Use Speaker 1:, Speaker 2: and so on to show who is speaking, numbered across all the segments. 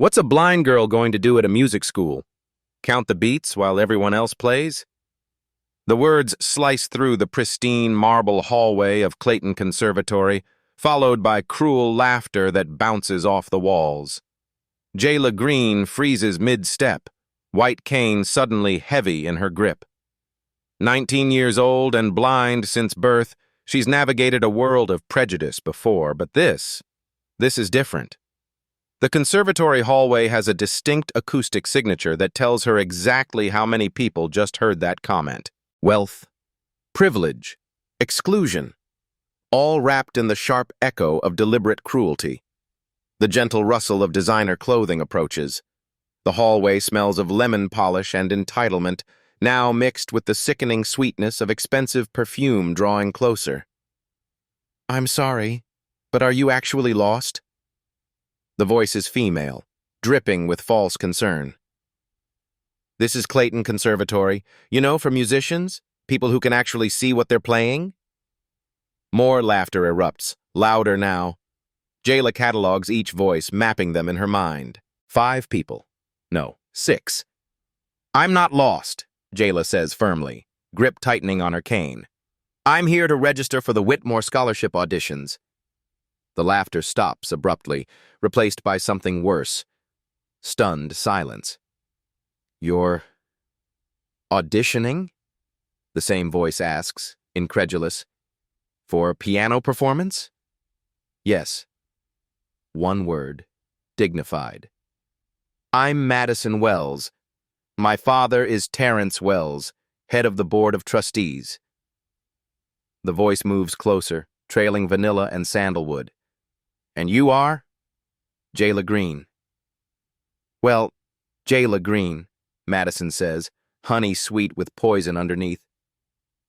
Speaker 1: What's a blind girl going to do at a music school? Count the beats while everyone else plays? The words slice through the pristine marble hallway of Clayton Conservatory, followed by cruel laughter that bounces off the walls. Jayla Green freezes mid-step, white cane suddenly heavy in her grip. 19 years old and blind since birth, she's navigated a world of prejudice before, but this is different. The conservatory hallway has a distinct acoustic signature that tells her exactly how many people just heard that comment. Wealth, privilege, exclusion, all wrapped in the sharp echo of deliberate cruelty. The gentle rustle of designer clothing approaches. The hallway smells of lemon polish and entitlement, now mixed with the sickening sweetness of expensive perfume drawing closer. "I'm sorry, but are you actually lost?" The voice is female, dripping with false concern. "This is Clayton Conservatory. You know, for musicians, people who can actually see what they're playing." More laughter erupts, louder now. Jayla catalogs each voice, mapping them in her mind. 5 people. No, 6. "I'm not lost," Jayla says firmly, grip tightening on her cane. "I'm here to register for the Whitmore Scholarship auditions." The laughter stops abruptly, replaced by something worse. Stunned silence. "You're auditioning?" The same voice asks, incredulous. "For piano performance?" "Yes." One word, dignified. "I'm Madison Wells. My father is Terrence Wells, head of the Board of Trustees." The voice moves closer, trailing vanilla and sandalwood. "And you are?" "Jayla Green." "Well, Jayla Green," Madison says, honey sweet with poison underneath.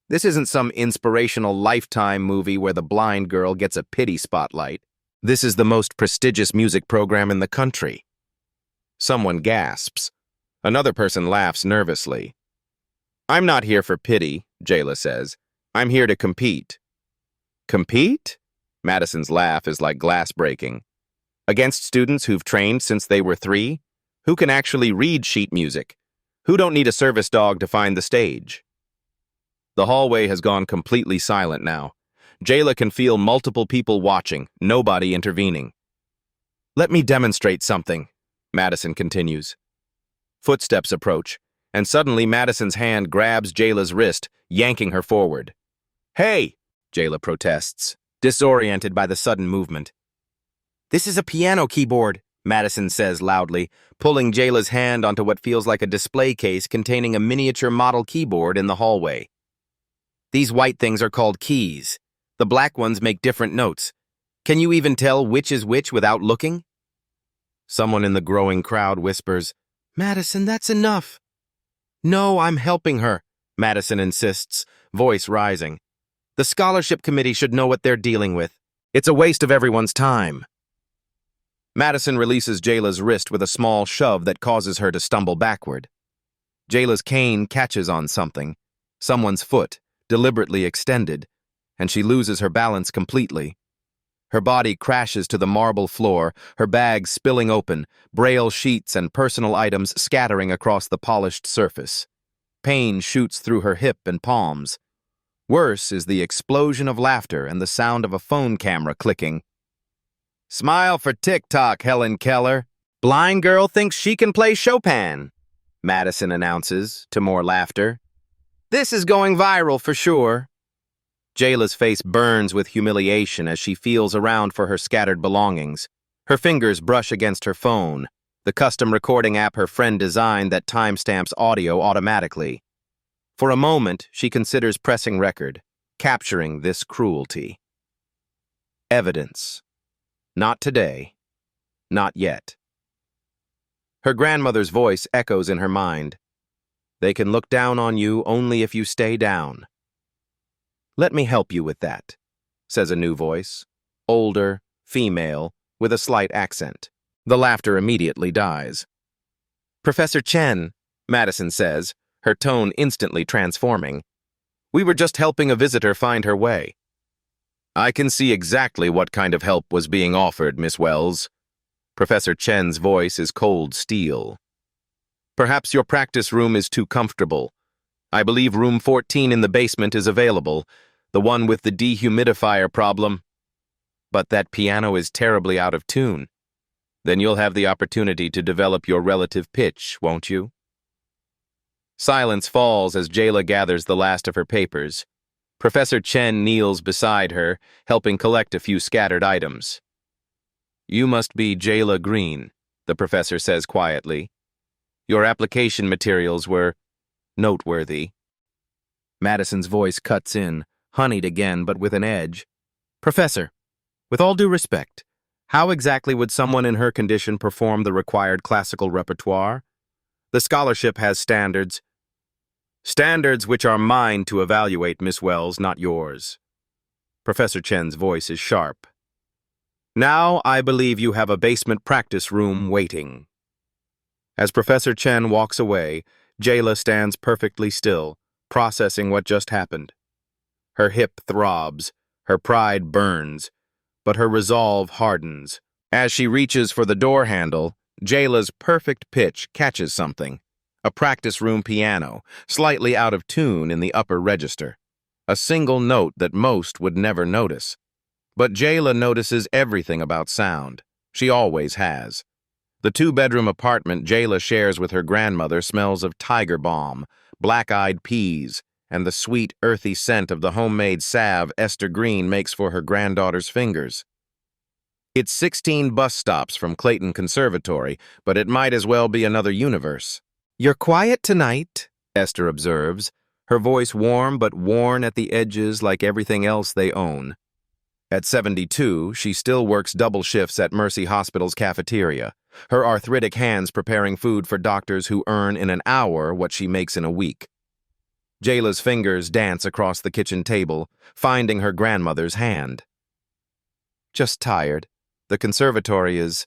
Speaker 1: "This isn't some inspirational Lifetime movie where the blind girl gets a pity spotlight. This is the most prestigious music program in the country." Someone gasps. Another person laughs nervously. "I'm not here for pity," Jayla says. "I'm here to compete." "Compete?" Madison's laugh is like glass breaking. "Against students who've trained since they were 3? Who can actually read sheet music? Who don't need a service dog to find the stage?" The hallway has gone completely silent now. Jayla can feel multiple people watching, nobody intervening. "Let me demonstrate something," Madison continues. Footsteps approach, and suddenly Madison's hand grabs Jayla's wrist, yanking her forward. "Hey!" Jayla protests, disoriented by the sudden movement. "This is a piano keyboard," Madison says loudly, pulling Jayla's hand onto what feels like a display case containing a miniature model keyboard in the hallway. "These white things are called keys. The black ones make different notes. Can you even tell which is which without looking?" Someone in the growing crowd whispers, "Madison, that's enough." "No, I'm helping her," Madison insists, voice rising. "The scholarship committee should know what they're dealing with. It's a waste of everyone's time." Madison releases Jayla's wrist with a small shove that causes her to stumble backward. Jayla's cane catches on something, someone's foot, deliberately extended, and she loses her balance completely. Her body crashes to the marble floor, her bag spilling open, braille sheets and personal items scattering across the polished surface. Pain shoots through her hip and palms. Worse is the explosion of laughter and the sound of a phone camera clicking. "Smile for TikTok, Helen Keller. Blind girl thinks she can play Chopin," Madison announces, to more laughter. "This is going viral for sure." Jayla's face burns with humiliation as she feels around for her scattered belongings. Her fingers brush against her phone, the custom recording app her friend designed that timestamps audio automatically. For a moment, she considers pressing record, capturing this cruelty. Evidence. Not today. Not yet. Her grandmother's voice echoes in her mind. "They can look down on you only if you stay down." "Let me help you with that," says a new voice, older, female, with a slight accent. The laughter immediately dies. "Professor Chen," Madison says, her tone instantly transforming. "We were just helping a visitor find her way." "I can see exactly what kind of help was being offered, Miss Wells." Professor Chen's voice is cold steel. Perhaps your practice room is too comfortable. I believe room 14 in the basement is available, the one with the dehumidifier problem. But that piano is terribly out of tune. Then you'll have the opportunity to develop your relative pitch, won't you? Silence falls as Jayla gathers the last of her papers. Professor Chen kneels beside her, helping collect a few scattered items. You must be Jayla Green, the professor says quietly. Your application materials were noteworthy. Madison's voice cuts in, honeyed again but with an edge. Professor, with all due respect, how exactly would someone in her condition perform the required classical repertoire? The scholarship has standards. Standards which are mine to evaluate, Miss Wells, not yours. Professor Chen's voice is sharp. Now I believe you have a basement practice room waiting. As Professor Chen walks away, Jayla stands perfectly still, processing what just happened. Her hip throbs, her pride burns, but her resolve hardens. As she reaches for the door handle, Jayla's perfect pitch catches something. A practice room piano, slightly out of tune in the upper register. A single note that most would never notice. But Jayla notices everything about sound. She always has. The two-bedroom apartment Jayla shares with her grandmother smells of tiger balm, black-eyed peas, and the sweet, earthy scent of the homemade salve Esther Green makes for her granddaughter's fingers. It's 16 bus stops from Clayton Conservatory, but it might as well be another universe. You're quiet tonight, Esther observes, her voice warm but worn at the edges like everything else they own. At 72, she still works double shifts at Mercy Hospital's cafeteria, her arthritic hands preparing food for doctors who earn in an hour what she makes in a week. Jayla's fingers dance across the kitchen table, finding her grandmother's hand. Just tired. The conservatory is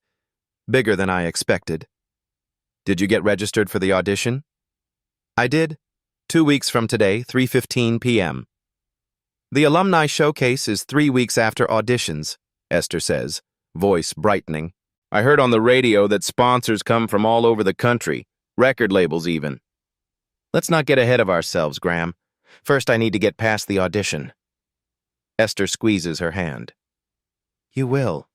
Speaker 1: bigger than I expected. Did you get registered for the audition? I did. 2 weeks from today, 3:15 p.m. The alumni showcase is 3 weeks after auditions, Esther says, voice brightening. I heard on the radio that sponsors come from all over the country, record labels even. Let's not get ahead of ourselves, Graham. First, I need to get past the audition. Esther squeezes her hand. You will.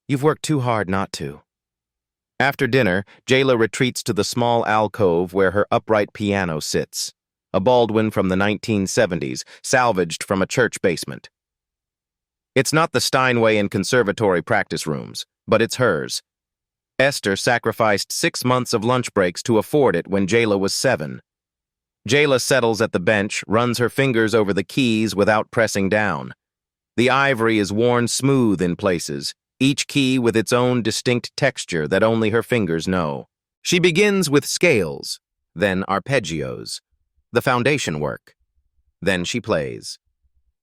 Speaker 1: You've worked too hard not to. After dinner, Jayla retreats to the small alcove where her upright piano sits, a Baldwin from the 1970s, salvaged from a church basement. It's not the Steinway and conservatory practice rooms, but it's hers. Esther sacrificed 6 months of lunch breaks to afford it when Jayla was 7. Jayla settles at the bench, runs her fingers over the keys without pressing down. The ivory is worn smooth in places, each key with its own distinct texture that only her fingers know. She begins with scales, then arpeggios, the foundation work. Then she plays.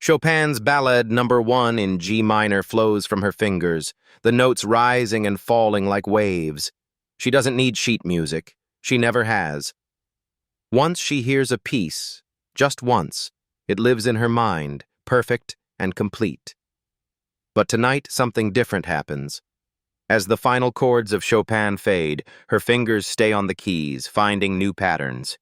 Speaker 1: Chopin's Ballade No. 1 in G minor flows from her fingers, the notes rising and falling like waves. She doesn't need sheet music. She never has. Once she hears a piece, just once, it lives in her mind, perfect and complete. But tonight, something different happens. As the final chords of Chopin fade, her fingers stay on the keys, finding new patterns.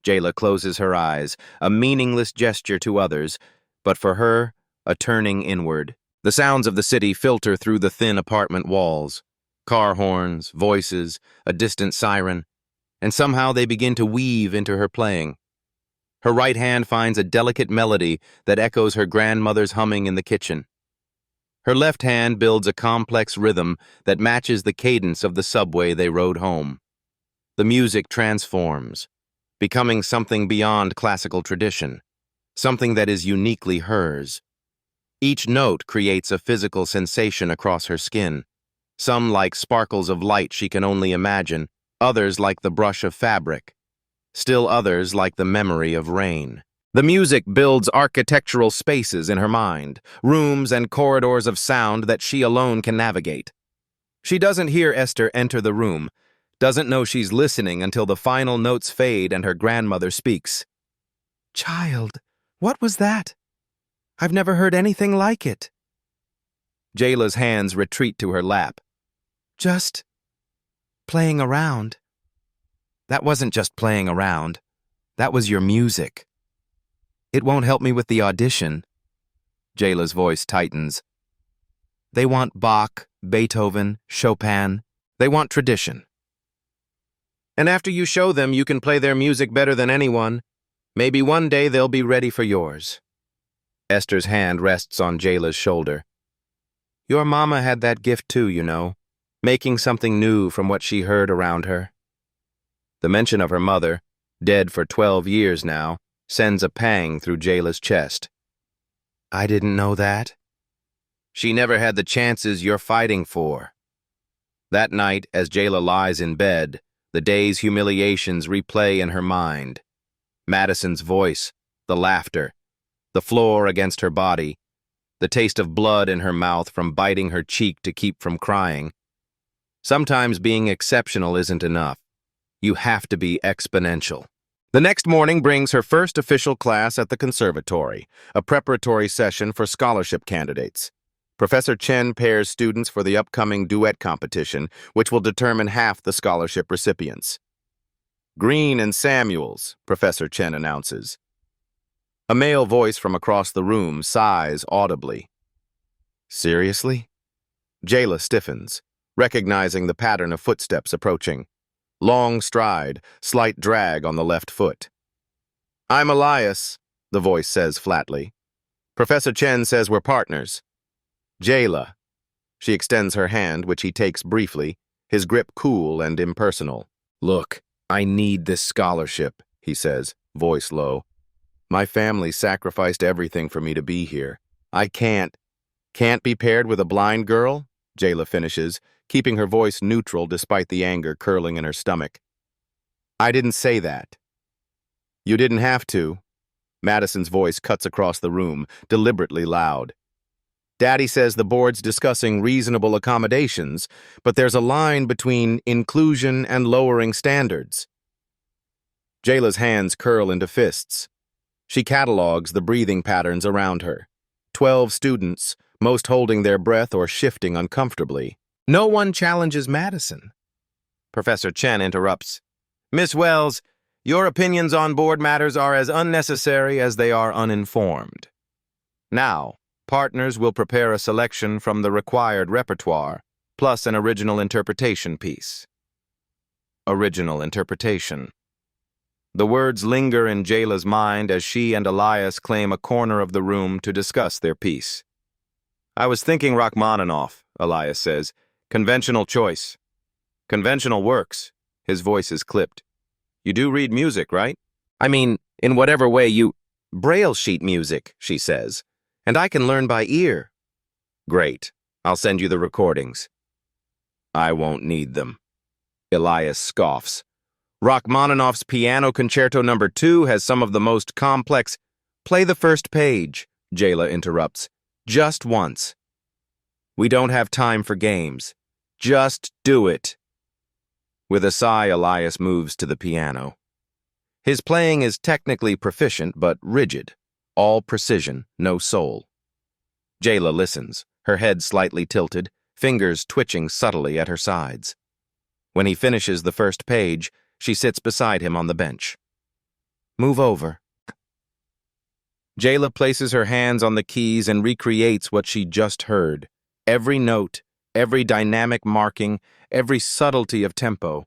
Speaker 1: Jayla closes her eyes, a meaningless gesture to others, but for her, a turning inward. The sounds of the city filter through the thin apartment walls. Car horns, voices, a distant siren, and somehow they begin to weave into her playing. Her right hand finds a delicate melody that echoes her grandmother's humming in the kitchen. Her left hand builds a complex rhythm that matches the cadence of the subway they rode home. The music transforms, becoming something beyond classical tradition, something that is uniquely hers. Each note creates a physical sensation across her skin, some like sparkles of light she can only imagine, others like the brush of fabric, still others like the memory of rain. The music builds architectural spaces in her mind, rooms and corridors of sound that she alone can navigate. She doesn't hear Esther enter the room, doesn't know she's listening until the final notes fade and her grandmother speaks. Child, what was that? I've never heard anything like it. Jayla's hands retreat to her lap. Just playing around. That wasn't just playing around. That was your music. It won't help me with the audition. Jayla's voice tightens. They want Bach, Beethoven, Chopin. They want tradition. And after you show them you can play their music better than anyone, maybe one day they'll be ready for yours. Esther's hand rests on Jayla's shoulder. Your mama had that gift too, you know, making something new from what she heard around her. The mention of her mother, dead for 12 years now, sends a pang through Jayla's chest. I didn't know that. She never had the chances you're fighting for. That night, as Jayla lies in bed, the day's humiliations replay in her mind. Madison's voice, the laughter, the floor against her body, the taste of blood in her mouth from biting her cheek to keep from crying. Sometimes being exceptional isn't enough. You have to be exponential. The next morning brings her first official class at the conservatory, a preparatory session for scholarship candidates. Professor Chen pairs students for the upcoming duet competition, which will determine half the scholarship recipients. Green and Samuels, Professor Chen announces. A male voice from across the room sighs audibly. Seriously? Jayla stiffens, recognizing the pattern of footsteps approaching. Long stride, slight drag on the left foot. I'm Elias, the voice says flatly. Professor Chen says we're partners. Jayla. She extends her hand, which he takes briefly, his grip cool and impersonal. Look, I need this scholarship, he says, voice low. My family sacrificed everything for me to be here. I can't be paired with a blind girl? Jayla finishes, keeping her voice neutral despite the anger curling in her stomach. I didn't say that. You didn't have to. Madison's voice cuts across the room, deliberately loud. Daddy says the board's discussing reasonable accommodations, but there's a line between inclusion and lowering standards. Jayla's hands curl into fists. She catalogs the breathing patterns around her. 12 students, most holding their breath or shifting uncomfortably. No one challenges Madison. Professor Chen interrupts. Miss Wells, your opinions on board matters are as unnecessary as they are uninformed. Now, partners will prepare a selection from the required repertoire, plus an original interpretation piece. Original interpretation. The words linger in Jayla's mind as she and Elias claim a corner of the room to discuss their piece. I was thinking Rachmaninoff, Elias says. Conventional choice. Conventional works. His voice is clipped. You do read music, right? I mean, in whatever way you... Braille sheet music, she says. And I can learn by ear. Great. I'll send you the recordings. I won't need them. Elias scoffs. Rachmaninoff's Piano Concerto No. 2 has some of the most complex... Play the first page, Jayla interrupts. Just once. We don't have time for games. Just do it. With a sigh, Elias moves to the piano. His playing is technically proficient, but rigid. All precision, no soul. Jayla listens, her head slightly tilted, fingers twitching subtly at her sides. When he finishes the first page, she sits beside him on the bench. Move over. Jayla places her hands on the keys and recreates what she just heard. Every note, every dynamic marking, every subtlety of tempo.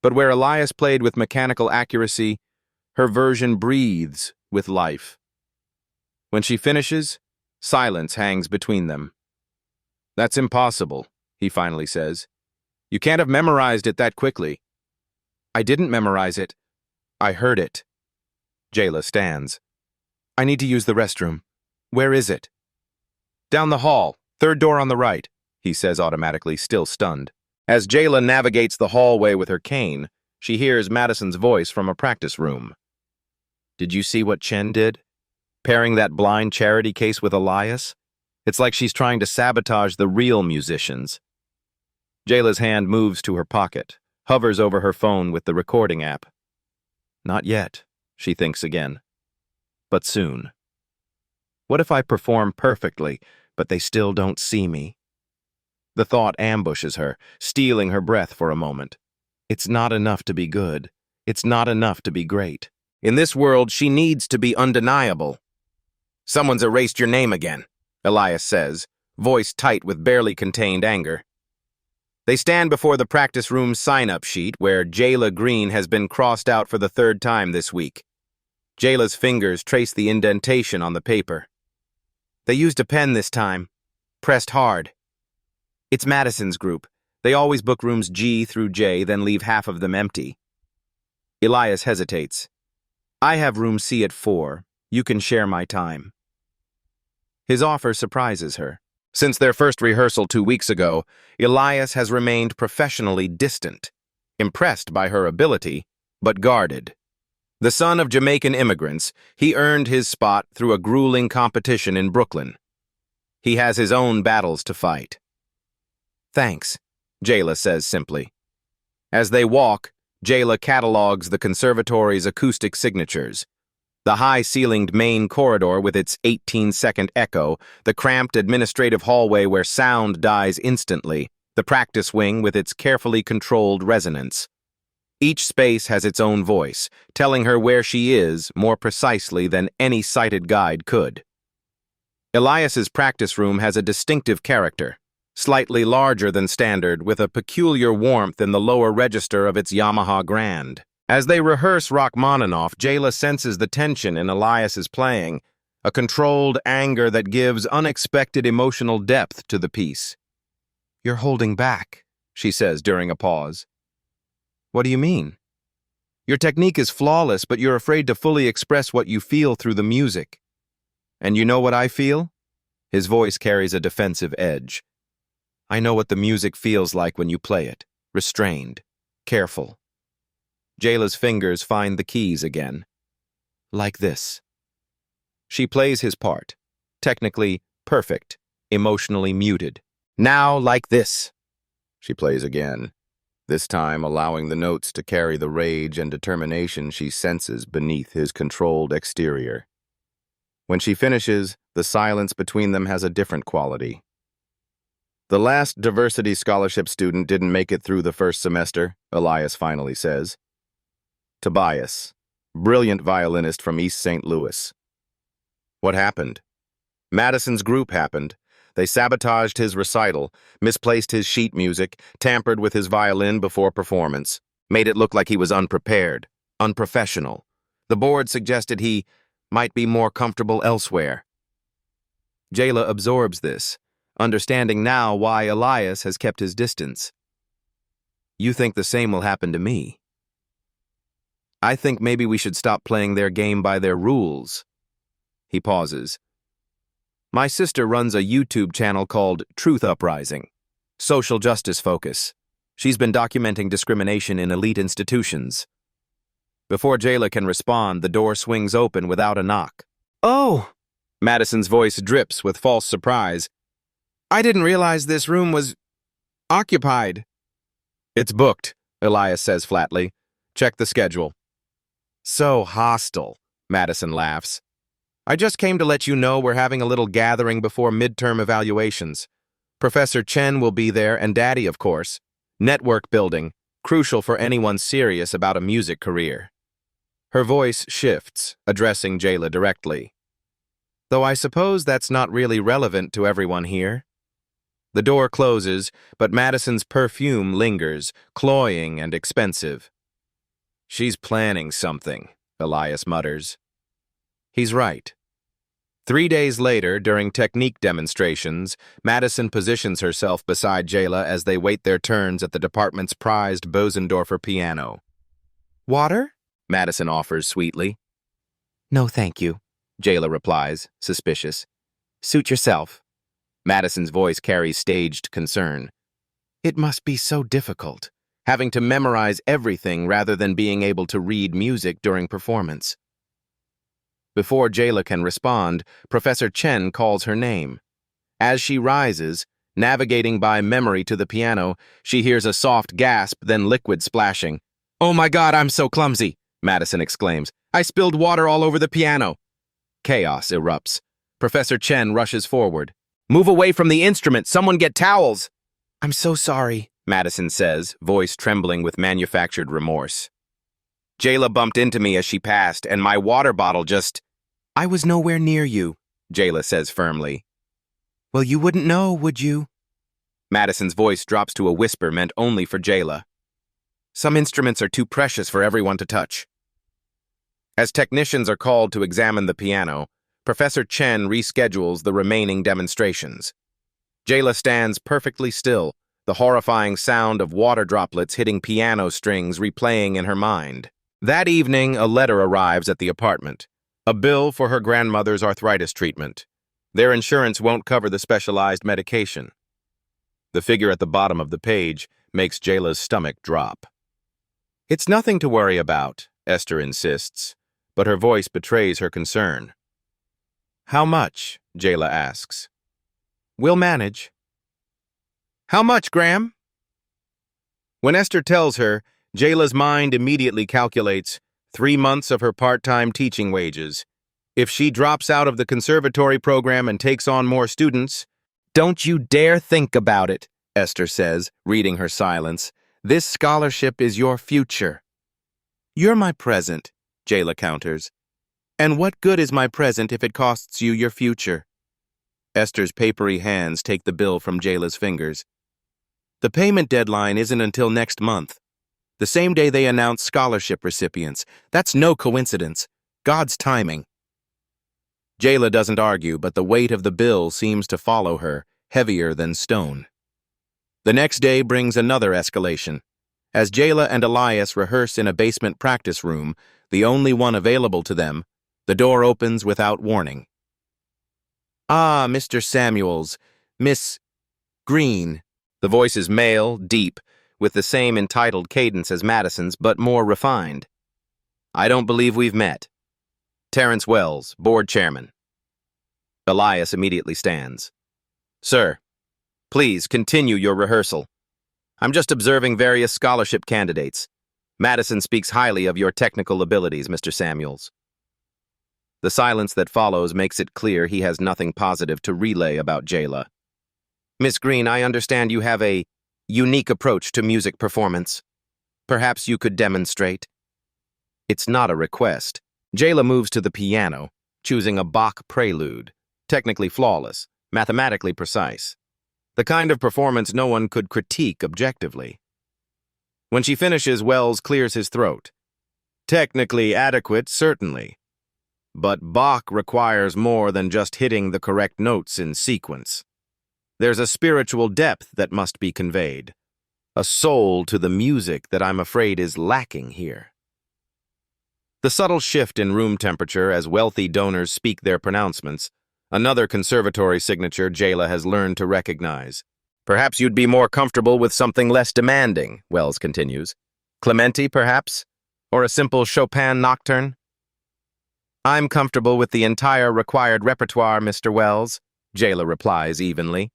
Speaker 1: But where Elias played with mechanical accuracy, her version breathes with life. When she finishes, silence hangs between them. That's impossible, he finally says. You can't have memorized it that quickly. I didn't memorize it. I heard it. Jayla stands. I need to use the restroom. Where is it? Down the hall, third door on the right, he says automatically, still stunned. As Jayla navigates the hallway with her cane, she hears Madison's voice from a practice room. Did you see what Chen did? Pairing that blind charity case with Elias? It's like she's trying to sabotage the real musicians. Jayla's hand moves to her pocket, hovers over her phone with the recording app. Not yet, she thinks again. But soon. What if I perform perfectly, but they still don't see me? The thought ambushes her, stealing her breath for a moment. It's not enough to be good. It's not enough to be great. In this world, she needs to be undeniable. "Someone's erased your name again," Elias says, voice tight with barely contained anger. They stand before the practice room's sign-up sheet where Jayla Green has been crossed out for the third time this week. Jayla's fingers trace the indentation on the paper. They used a pen this time, pressed hard. It's Madison's group. They always book rooms G through J, then leave half of them empty. Elias hesitates. "I have room C at 4. You can share my time." His offer surprises her. Since their first rehearsal 2 weeks ago, Elias has remained professionally distant, impressed by her ability, but guarded. The son of Jamaican immigrants, he earned his spot through a grueling competition in Brooklyn. He has his own battles to fight. "Thanks," Jayla says simply. As they walk, Jayla catalogs the conservatory's acoustic signatures. The high-ceilinged main corridor with its 18-second echo, the cramped administrative hallway where sound dies instantly, the practice wing with its carefully controlled resonance. Each space has its own voice, telling her where she is more precisely than any sighted guide could. Elias's practice room has a distinctive character, slightly larger than standard, with a peculiar warmth in the lower register of its Yamaha Grand. As they rehearse Rachmaninoff, Jayla senses the tension in Elias's playing, a controlled anger that gives unexpected emotional depth to the piece. "You're holding back," she says during a pause. "What do you mean?" "Your technique is flawless, but you're afraid to fully express what you feel through the music." "And you know what I feel?" His voice carries a defensive edge. "I know what the music feels like when you play it, restrained, careful." Jayla's fingers find the keys again. "Like this." She plays his part, technically perfect, emotionally muted. "Now like this." She plays again, this time allowing the notes to carry the rage and determination she senses beneath his controlled exterior. When she finishes, the silence between them has a different quality. "The last diversity scholarship student didn't make it through the first semester," Elias finally says. "Tobias, brilliant violinist from East St. Louis." "What happened?" "Madison's group happened. They sabotaged his recital, misplaced his sheet music, tampered with his violin before performance, made it look like he was unprepared, unprofessional. The board suggested he might be more comfortable elsewhere." Jayla absorbs this, understanding now why Elias has kept his distance. "You think the same will happen to me?" "I think maybe we should stop playing their game by their rules." He pauses. "My sister runs a YouTube channel called Truth Uprising, social justice focus. She's been documenting discrimination in elite institutions." Before Jayla can respond, the door swings open without a knock. "Oh!" Madison's voice drips with false surprise. "I didn't realize this room was occupied." "It's booked," Elias says flatly. "Check the schedule." "So hostile," Madison laughs. "I just came to let you know we're having a little gathering before midterm evaluations. Professor Chen will be there, and Daddy, of course. Network building, crucial for anyone serious about a music career." Her voice shifts, addressing Jayla directly. "Though I suppose that's not really relevant to everyone here." The door closes, but Madison's perfume lingers, cloying and expensive. "She's planning something," Elias mutters. He's right. 3 days later, during technique demonstrations, Madison positions herself beside Jayla as they wait their turns at the department's prized Bosendorfer piano. "Water?" Madison offers sweetly. "No, thank you," Jayla replies, suspicious. "Suit yourself." Madison's voice carries staged concern. "It must be so difficult, having to memorize everything rather than being able to read music during performance." Before Jayla can respond, Professor Chen calls her name. As she rises, navigating by memory to the piano, she hears a soft gasp, then liquid splashing. "Oh my God, I'm so clumsy," Madison exclaims. "I spilled water all over the piano." Chaos erupts. Professor Chen rushes forward. "Move away from the instrument, someone get towels." I'm so sorry, Madison says, voice trembling with manufactured remorse. Jayla bumped into me as she passed, and my water bottle just... I was nowhere near you, Jayla says firmly. Well, you wouldn't know, would you? Madison's voice drops to a whisper meant only for Jayla. Some instruments are too precious for everyone to touch. As technicians are called to examine the piano, Professor Chen reschedules the remaining demonstrations. Jayla stands perfectly still, the horrifying sound of water droplets hitting piano strings replaying in her mind. That evening, a letter arrives at the apartment. A bill for her grandmother's arthritis treatment. Their insurance won't cover the specialized medication. The figure at the bottom of the page makes Jayla's stomach drop. It's nothing to worry about, Esther insists, but her voice betrays her concern. How much? Jayla asks. We'll manage. How much, Graham? When Esther tells her, Jayla's mind immediately calculates 3 months of her part-time teaching wages. If she drops out of the conservatory program and takes on more students, don't you dare think about it, Esther says, reading her silence. This scholarship is your future. You're my present, Jayla counters. And what good is my present if it costs you your future? Esther's papery hands take the bill from Jayla's fingers. The payment deadline isn't until next month. The same day they announce scholarship recipients. That's no coincidence. God's timing. Jayla doesn't argue, but the weight of the bill seems to follow her, heavier than stone. The next day brings another escalation. As Jayla and Elias rehearse in a basement practice room, the only one available to them, the door opens without warning. Ah, Mr. Samuels, Miss Green. The voice is male, deep, with the same entitled cadence as Madison's, but more refined. I don't believe we've met. Terrence Wells, board chairman. Elias immediately stands. Sir, please continue your rehearsal. I'm just observing various scholarship candidates. Madison speaks highly of your technical abilities, Mr. Samuels. The silence that follows makes it clear he has nothing positive to relay about Jayla. Miss Green, I understand you have a unique approach to music performance. Perhaps you could demonstrate. It's not a request. Jayla moves to the piano, choosing a Bach prelude, technically flawless, mathematically precise. The kind of performance no one could critique objectively. When she finishes, Wells clears his throat. Technically adequate, certainly. But Bach requires more than just hitting the correct notes in sequence. There's a spiritual depth that must be conveyed, a soul to the music that I'm afraid is lacking here. The subtle shift in room temperature as wealthy donors speak their pronouncements, another conservatory signature Jayla has learned to recognize. Perhaps you'd be more comfortable with something less demanding, Wells continues. Clementi, perhaps? Or a simple Chopin nocturne? I'm comfortable with the entire required repertoire, Mr. Wells, Jayla replies evenly.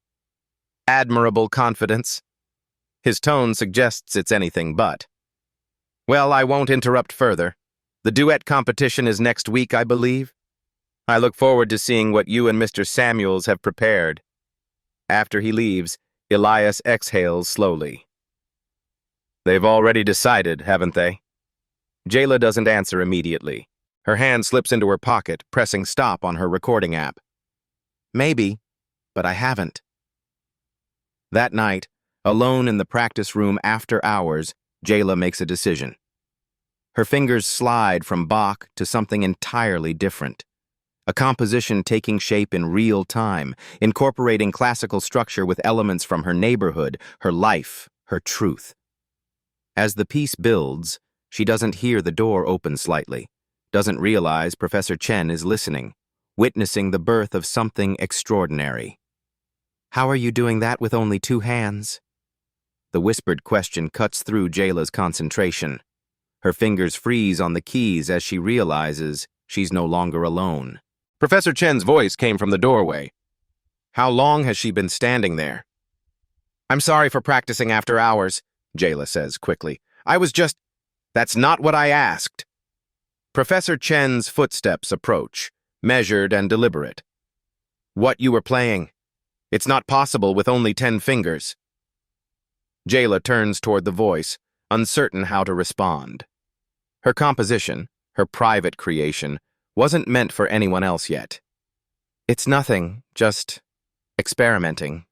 Speaker 1: Admirable confidence. His tone suggests it's anything but. Well, I won't interrupt further. The duet competition is next week, I believe. I look forward to seeing what you and Mr. Samuels have prepared. After he leaves, Elias exhales slowly. They've already decided, haven't they? Jayla doesn't answer immediately. Her hand slips into her pocket, pressing stop on her recording app. Maybe, but I haven't. That night, alone in the practice room after hours, Jayla makes a decision. Her fingers slide from Bach to something entirely different. A composition taking shape in real time, incorporating classical structure with elements from her neighborhood, her life, her truth. As the piece builds, she doesn't hear the door open slightly, doesn't realize Professor Chen is listening, witnessing the birth of something extraordinary. How are you doing that with only 2 hands? The whispered question cuts through Jayla's concentration. Her fingers freeze on the keys as she realizes she's no longer alone. Professor Chen's voice came from the doorway. How long has she been standing there? I'm sorry for practicing after hours, Jayla says quickly. I was just... That's not what I asked. Professor Chen's footsteps approach, measured and deliberate. What you were playing. It's not possible with only 10 fingers. Jayla turns toward the voice, uncertain how to respond. Her composition, her private creation, wasn't meant for anyone else yet. It's nothing, just experimenting.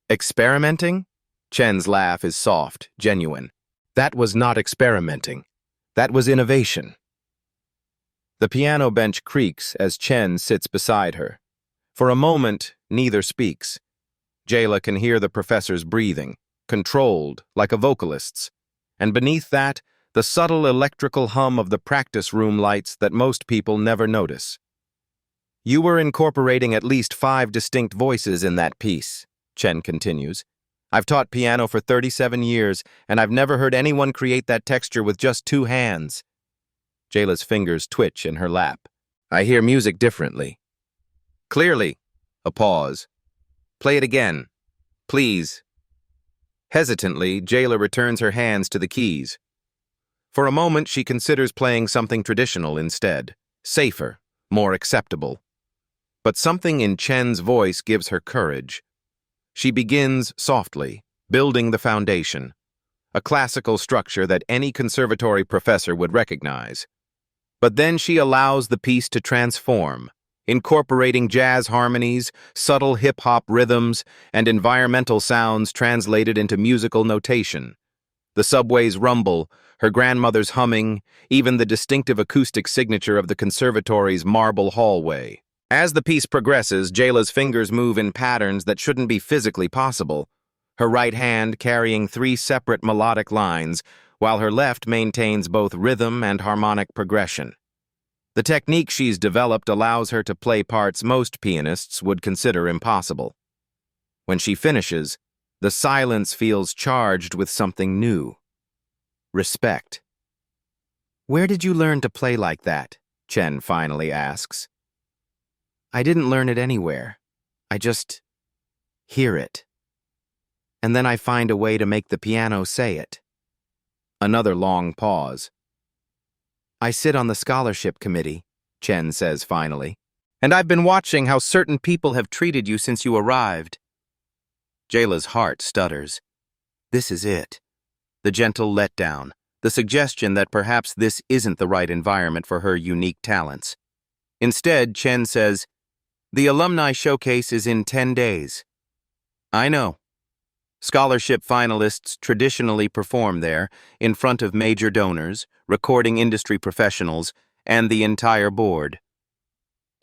Speaker 1: Experimenting? Chen's laugh is soft, genuine. That was not experimenting. That was innovation. The piano bench creaks as Chen sits beside her. For a moment, neither speaks. Jayla can hear the professor's breathing, controlled, like a vocalist's, and beneath that, the subtle electrical hum of the practice room lights that most people never notice. You were incorporating at least 5 distinct voices in that piece, Chen continues. I've taught piano for 37 years, and I've never heard anyone create that texture with just 2 hands. Jayla's fingers twitch in her lap. I hear music differently. Clearly. A pause. Play it again. Please. Hesitantly, Jayla returns her hands to the keys. For a moment, she considers playing something traditional instead. Safer, more acceptable. But something in Chen's voice gives her courage. She begins softly, building the foundation, a classical structure that any conservatory professor would recognize. But then she allows the piece to transform, incorporating jazz harmonies, subtle hip-hop rhythms, and environmental sounds translated into musical notation. The subway's rumble, her grandmother's humming, even the distinctive acoustic signature of the conservatory's marble hallway. As the piece progresses, Jayla's fingers move in patterns that shouldn't be physically possible, her right hand carrying 3 separate melodic lines, while her left maintains both rhythm and harmonic progression. The technique she's developed allows her to play parts most pianists would consider impossible. When she finishes, the silence feels charged with something new. Respect. Where did you learn to play like that? Chen finally asks. I didn't learn it anywhere. I just hear it. And then I find a way to make the piano say it. Another long pause. I sit on the scholarship committee, Chen says finally, and I've been watching how certain people have treated you since you arrived. Jayla's heart stutters. This is it. The gentle letdown, the suggestion that perhaps this isn't the right environment for her unique talents. Instead, Chen says, the alumni showcase is in 10 days. I know. Scholarship finalists traditionally perform there, in front of major donors, recording industry professionals, and the entire board.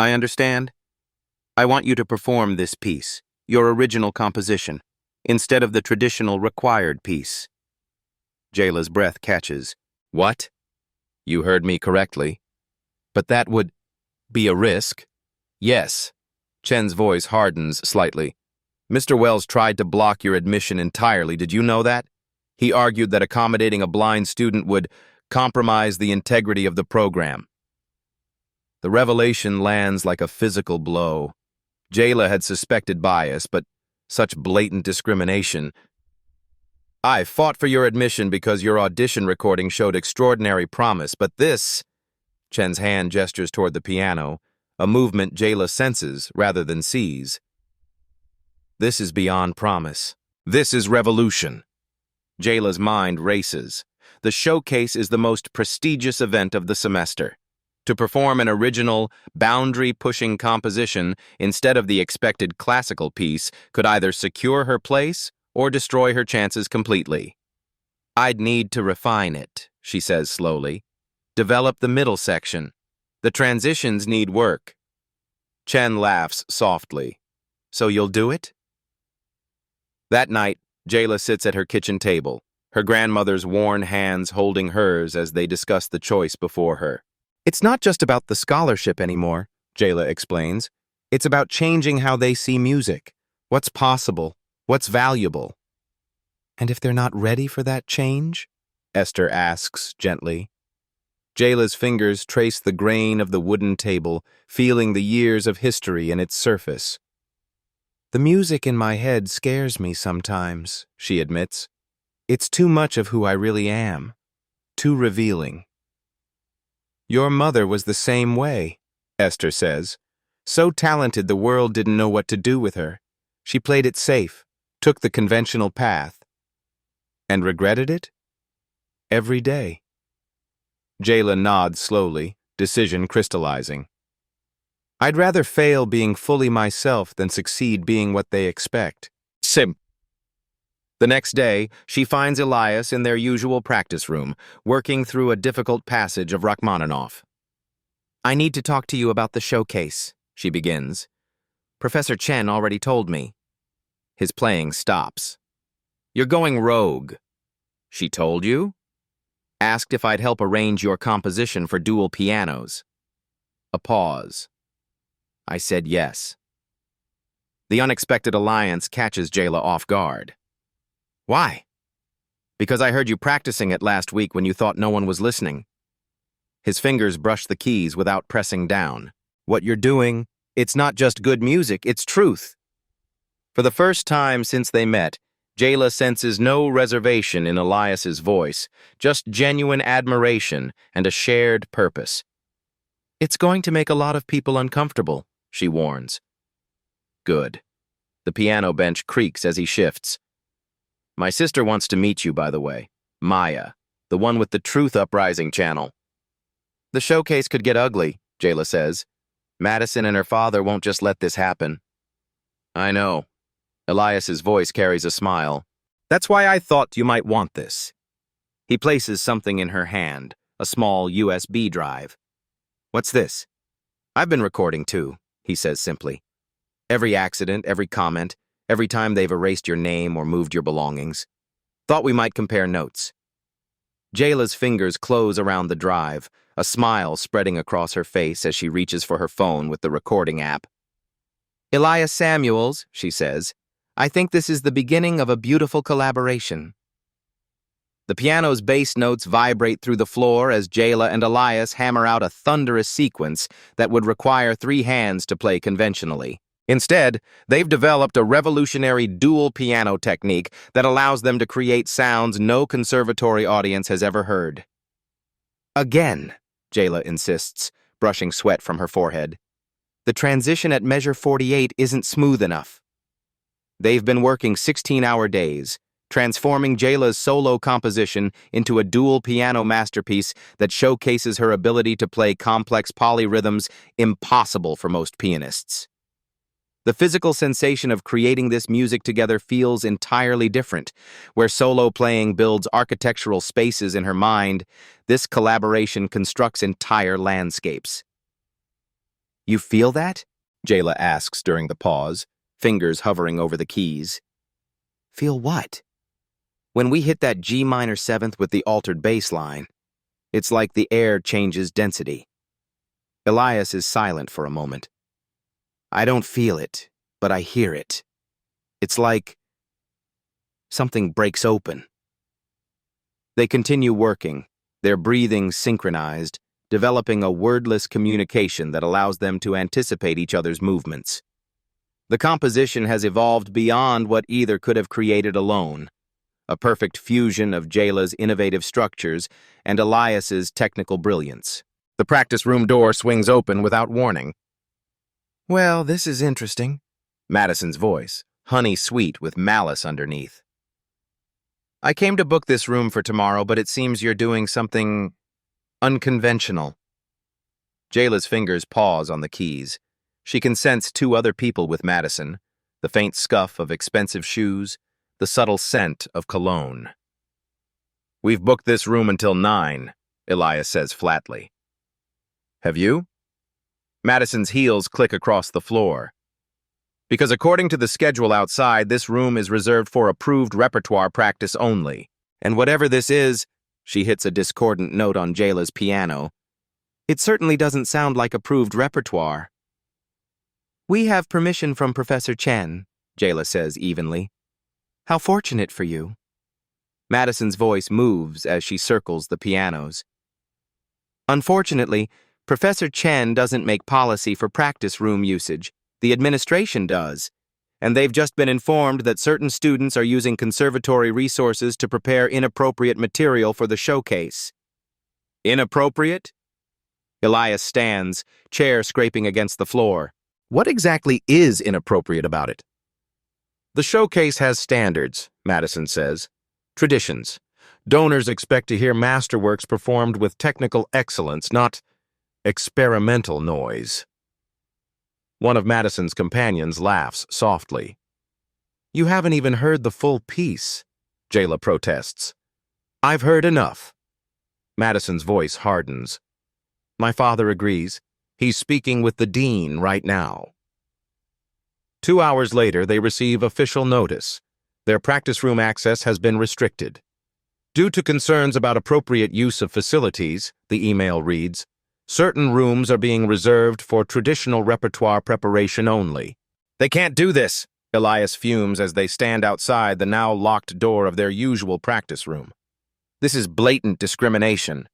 Speaker 1: I understand. I want you to perform this piece, your original composition, instead of the traditional required piece. Jayla's breath catches. What? You heard me correctly. But that would be a risk. Yes. Chen's voice hardens slightly. Mr. Wells tried to block your admission entirely. Did you know that? He argued that accommodating a blind student would compromise the integrity of the program. The revelation lands like a physical blow. Jayla had suspected bias, but such blatant discrimination. I fought for your admission because your audition recording showed extraordinary promise, but this... Chen's hand gestures toward the piano, a movement Jayla senses rather than sees. This is beyond promise. This is revolution. Jayla's mind races. The showcase is the most prestigious event of the semester. To perform an original, boundary-pushing composition instead of the expected classical piece could either secure her place or destroy her chances completely. I'd need to refine it, she says slowly. Develop the middle section. The transitions need work. Chen laughs softly. So you'll do it? That night, Jayla sits at her kitchen table, her grandmother's worn hands holding hers as they discuss the choice before her. It's not just about the scholarship anymore, Jayla explains. It's about changing how they see music, what's possible, what's valuable. And if they're not ready for that change? Esther asks gently. Jayla's fingers trace the grain of the wooden table, feeling the years of history in its surface. The music in my head scares me sometimes, she admits. It's too much of who I really am, too revealing. Your mother was the same way, Esther says. So talented the world didn't know what to do with her. She played it safe, took the conventional path. And regretted it? Every day. Jayla nods slowly, decision crystallizing. I'd rather fail being fully myself than succeed being what they expect. Simp. The next day, she finds Elias in their usual practice room, working through a difficult passage of Rachmaninoff. I need to talk to you about the showcase, she begins. Professor Chen already told me. His playing stops. You're going rogue. She told you? Asked if I'd help arrange your composition for dual pianos. A pause. I said yes. The unexpected alliance catches Jayla off guard. Why? Because I heard you practicing it last week when you thought no one was listening. His fingers brush the keys without pressing down. What you're doing, it's not just good music, it's truth. For the first time since they met, Jayla senses no reservation in Elias's voice, just genuine admiration and a shared purpose. It's going to make a lot of people uncomfortable, she warns. Good. The piano bench creaks as he shifts. My sister wants to meet you, by the way. Maya, the one with the Truth Uprising channel. The showcase could get ugly, Jayla says. Madison and her father won't just let this happen. I know. Elias's voice carries a smile. That's why I thought you might want this. He places something in her hand, a small USB drive. What's this? I've been recording too, he says simply. Every accident, every comment, every time they've erased your name or moved your belongings. Thought we might compare notes. Jayla's fingers close around the drive, a smile spreading across her face as she reaches for her phone with the recording app. Elias Samuels, she says, I think this is the beginning of a beautiful collaboration. The piano's bass notes vibrate through the floor as Jayla and Elias hammer out a thunderous sequence that would require 3 hands to play conventionally. Instead, they've developed a revolutionary dual piano technique that allows them to create sounds no conservatory audience has ever heard. Again, Jayla insists, brushing sweat from her forehead. The transition at measure 48 isn't smooth enough. They've been working 16-hour days, transforming Jayla's solo composition into a dual piano masterpiece that showcases her ability to play complex polyrhythms impossible for most pianists. The physical sensation of creating this music together feels entirely different. Where solo playing builds architectural spaces in her mind, this collaboration constructs entire landscapes. You feel that? Jayla asks during the pause, fingers hovering over the keys. Feel what? When we hit that G minor 7th with the altered bass line, it's like the air changes density. Elias is silent for a moment. I don't feel it, but I hear it. It's like something breaks open. They continue working, their breathing synchronized, developing a wordless communication that allows them to anticipate each other's movements. The composition has evolved beyond what either could have created alone, a perfect fusion of Jayla's innovative structures and Elias's technical brilliance. The practice room door swings open without warning. Well, this is interesting, Madison's voice, honey-sweet with malice underneath. I came to book this room for tomorrow, but it seems you're doing something unconventional. Jayla's fingers pause on the keys. She can sense 2 other people with Madison, the faint scuff of expensive shoes, the subtle scent of cologne. We've booked this room until 9, Elias says flatly. Have you? Madison's heels click across the floor. Because according to the schedule outside, this room is reserved for approved repertoire practice only. And whatever this is, she hits a discordant note on Jayla's piano. It certainly doesn't sound like approved repertoire. We have permission from Professor Chen, Jayla says evenly. How fortunate for you. Madison's voice moves as she circles the pianos. Unfortunately, Professor Chen doesn't make policy for practice room usage. The administration does. And they've just been informed that certain students are using conservatory resources to prepare inappropriate material for the showcase. Inappropriate? Elias stands, chair scraping against the floor. What exactly is inappropriate about it? The showcase has standards, Madison says. Traditions. Donors expect to hear masterworks performed with technical excellence, not experimental noise. One of Madison's companions laughs softly. You haven't even heard the full piece, Jayla protests. I've heard enough. Madison's voice hardens. My father agrees. He's speaking with the dean right now. 2 hours later, they receive official notice. Their practice room access has been restricted. Due to concerns about appropriate use of facilities, the email reads, certain rooms are being reserved for traditional repertoire preparation only. They can't do this, Elias fumes as they stand outside the now locked door of their usual practice room. This is blatant discrimination.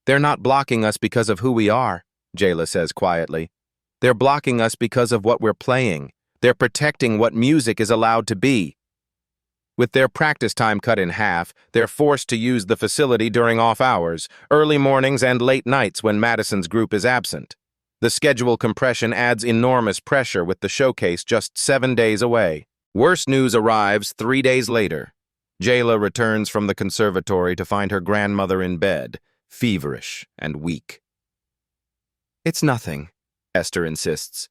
Speaker 1: They're not blocking us because of who we are, Jayla says quietly. They're blocking us because of what we're playing. They're protecting what music is allowed to be. With their practice time cut in half, they're forced to use the facility during off hours, early mornings and late nights when Madison's group is absent. The schedule compression adds enormous pressure with the showcase just 7 days away. Worse news arrives 3 days later. Jayla returns from the conservatory to find her grandmother in bed, feverish and weak. It's nothing, Esther insists.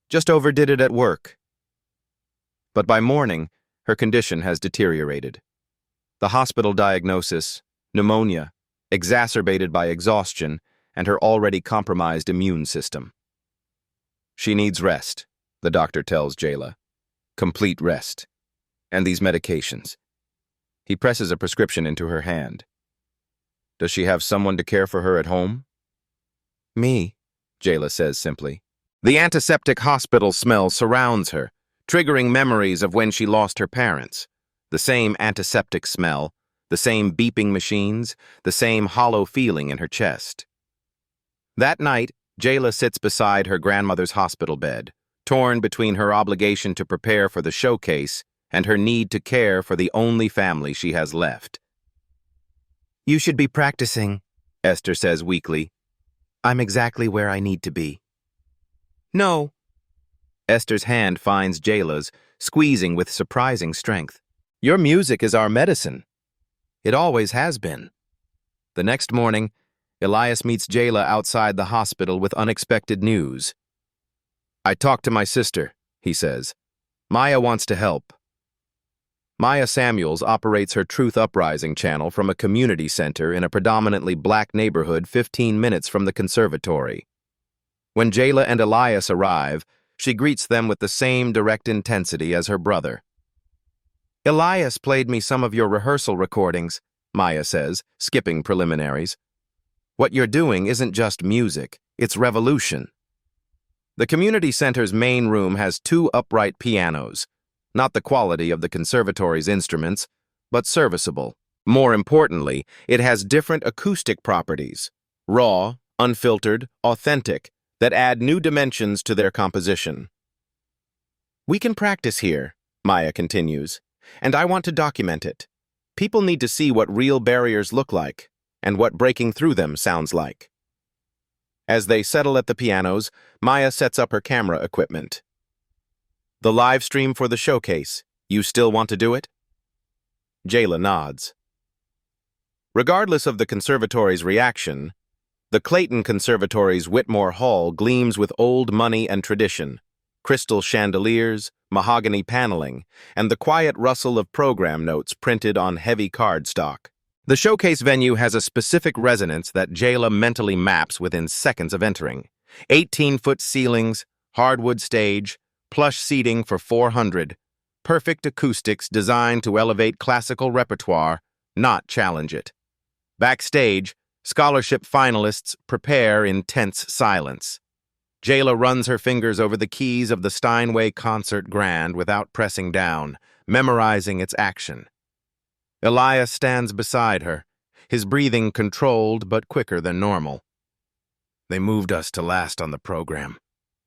Speaker 1: Just overdid it at work. But by morning, her condition has deteriorated. The hospital diagnosis, pneumonia, exacerbated by exhaustion, and her already compromised immune system. She needs rest, the doctor tells Jayla. Complete rest. And these medications. He presses a prescription into her hand. Does she have someone to care for her at home? Me, Jayla says simply. The antiseptic hospital smell surrounds her, triggering memories of when she lost her parents. The same antiseptic smell, the same beeping machines, the same hollow feeling in her chest. That night, Jayla sits beside her grandmother's hospital bed, torn between her obligation to prepare for the showcase and her need to care for the only family she has left. You should be practicing, Esther says weakly. I'm exactly where I need to be. No. Esther's hand finds Jayla's, squeezing with surprising strength. Your music is our medicine. It always has been. The next morning, Elias meets Jayla outside the hospital with unexpected news. I talked to my sister, he says. Maya wants to help. Maya Samuels operates her Truth Uprising channel from a community center in a predominantly black neighborhood 15 minutes from the conservatory. When Jayla and Elias arrive, she greets them with the same direct intensity as her brother. Elias played me some of your rehearsal recordings, Maya says, skipping preliminaries. What you're doing isn't just music, it's revolution. The community center's main room has 2 upright pianos, not the quality of the conservatory's instruments, but serviceable. More importantly, it has different acoustic properties, raw, unfiltered, authentic, that add new dimensions to their composition. We can practice here, Maya continues, and I want to document it. People need to see what real barriers look like, and what breaking through them sounds like. As they settle at the pianos, Maya sets up her camera equipment. The live stream for the showcase, you still want to do it? Jayla nods. Regardless of the conservatory's reaction, the Clayton Conservatory's Whitmore Hall gleams with old money and tradition, crystal chandeliers, mahogany paneling, and the quiet rustle of program notes printed on heavy cardstock. The showcase venue has a specific resonance that Jayla mentally maps within seconds of entering. 18-foot ceilings, hardwood stage, plush seating for 400, perfect acoustics designed to elevate classical repertoire, not challenge it. Backstage, scholarship finalists prepare in tense silence. Jayla runs her fingers over the keys of the Steinway Concert Grand without pressing down, memorizing its action. Elias stands beside her, his breathing controlled but quicker than normal. They moved us to last on the program,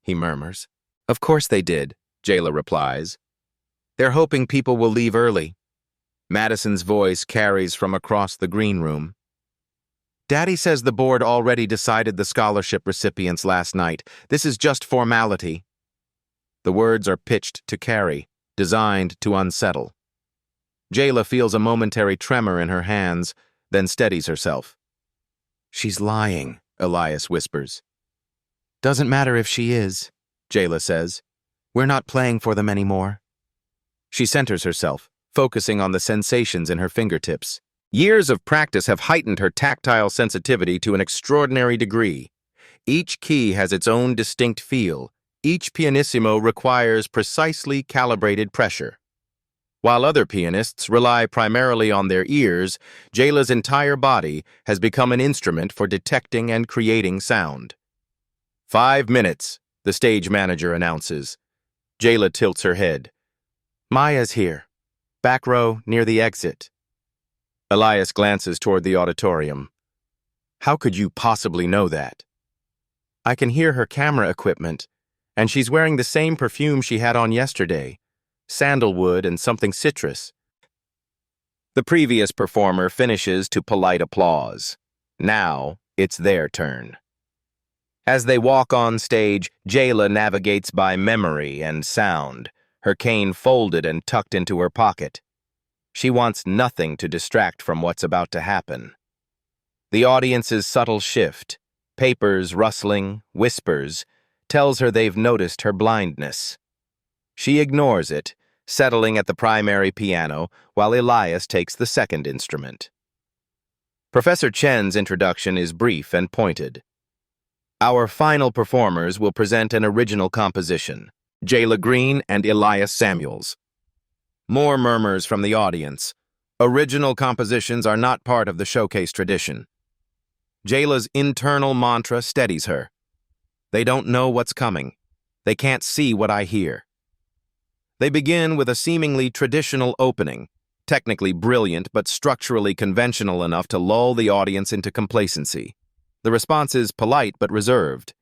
Speaker 1: he murmurs. Of course they did, Jayla replies. They're hoping people will leave early. Madison's voice carries from across the green room. Daddy says the board already decided the scholarship recipients last night. This is just formality. The words are pitched to Carrie, designed to unsettle. Jayla feels a momentary tremor in her hands, then steadies herself. "She's lying," Elias whispers. "Doesn't matter if she is," Jayla says. "We're not playing for them anymore." She centers herself, focusing on the sensations in her fingertips. Years of practice have heightened her tactile sensitivity to an extraordinary degree. Each key has its own distinct feel. Each pianissimo requires precisely calibrated pressure. While other pianists rely primarily on their ears, Jayla's entire body has become an instrument for detecting and creating sound. 5 minutes, the stage manager announces. Jayla tilts her head. "Maya's here. Back row, near the exit." Elias glances toward the auditorium. "How could you possibly know that?" "I can hear her camera equipment, and she's wearing the same perfume she had on yesterday. Sandalwood and something citrus." The previous performer finishes to polite applause. Now, it's their turn. As they walk on stage, Jayla navigates by memory and sound, her cane folded and tucked into her pocket. She wants nothing to distract from what's about to happen. The audience's subtle shift, papers rustling, whispers, tells her they've noticed her blindness. She ignores it, settling at the primary piano while Elias takes the second instrument. Professor Chen's introduction is brief and pointed. Our final performers will present an original composition, Jayla Green and Elias Samuels. More murmurs from the audience. Original compositions are not part of the showcase tradition. Jayla's internal mantra steadies her. They don't know what's coming. They can't see what I hear. They begin with a seemingly traditional opening, technically brilliant but structurally conventional enough to lull the audience into complacency. The response is polite but reserved.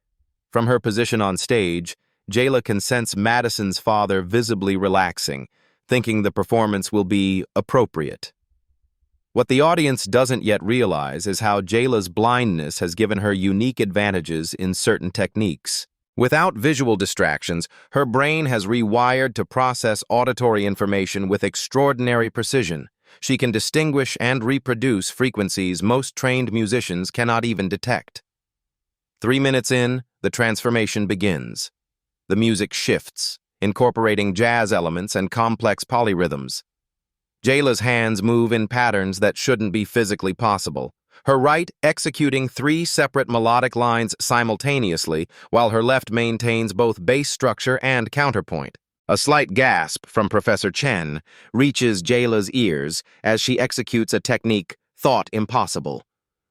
Speaker 1: From her position on stage, Jayla can sense Madison's father visibly relaxing, thinking the performance will be appropriate. What the audience doesn't yet realize is how Jayla's blindness has given her unique advantages in certain techniques. Without visual distractions, her brain has rewired to process auditory information with extraordinary precision. She can distinguish and reproduce frequencies most trained musicians cannot even detect. 3 minutes in, the transformation begins. The music shifts, incorporating jazz elements and complex polyrhythms. Jayla's hands move in patterns that shouldn't be physically possible, her right executing 3 separate melodic lines simultaneously, while her left maintains both bass structure and counterpoint. A slight gasp from Professor Chen reaches Jayla's ears as she executes a technique thought impossible.